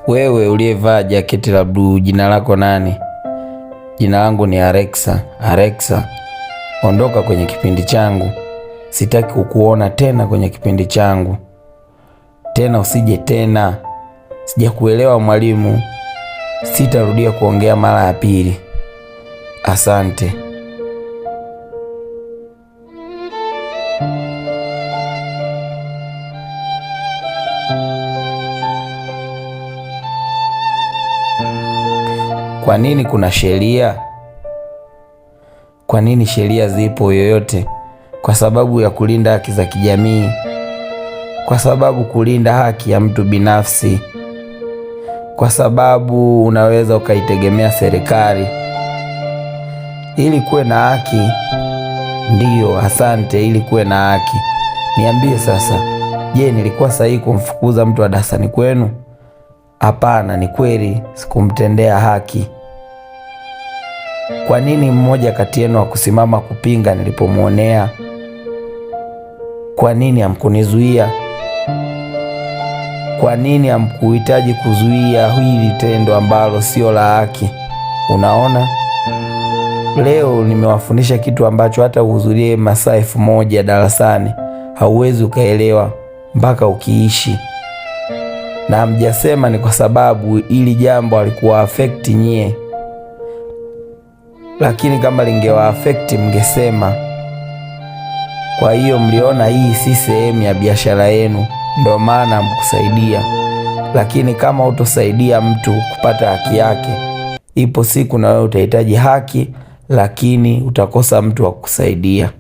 Wewe uliyevaa jaketi la blue, jina lako nani? Jina langu ni Alexa. Alexa, ondoka kwenye kipindi changu. Sitaki kukuona tena kwenye kipindi changu. Tena usije tena. Sijakuelewa mwalimu. Sitarudia kuongea mara ya pili. Asante. Kwa nini kuna sheria? Kwa nini sheria zipo yoyote? Kwa sababu ya kulinda haki za kijamii. Kwa sababu kulinda haki ya mtu binafsi. Kwa sababu unaweza ukaitegemea serikali ili kuwe na haki. Ndiyo, asante, ili kuwe na haki. Niambie sasa, je, nilikuwa sahihi kumfukuza mtu wa darasani kwenu? Hapana, ni kweli sikumtendea haki. Kwa nini mmoja kati yenu hakusimama kupinga nilipomuonea? Kwa nini hamkunizuia? Kwa nini hamkuhitaji kuzuia hili tendo ambalo sio la haki? Unaona? Leo nimewafundisha kitu ambacho hata uhudhurie masaa 1000 darasani hauwezi ukaelewa mpaka ukiishi. Na hamjasema ni kwa sababu ili jambo alikuwa affect nyie. Lakini kama lingewa affect mngesema. Kwa hiyo mliona hii si sehemu ya biashara yenu, ndio maana mkusaidia. Lakini kama utosaidia mtu kupata haki yake, ipo siku na wewe utahitaji haki, lakini utakosa mtu wa kukusaidia.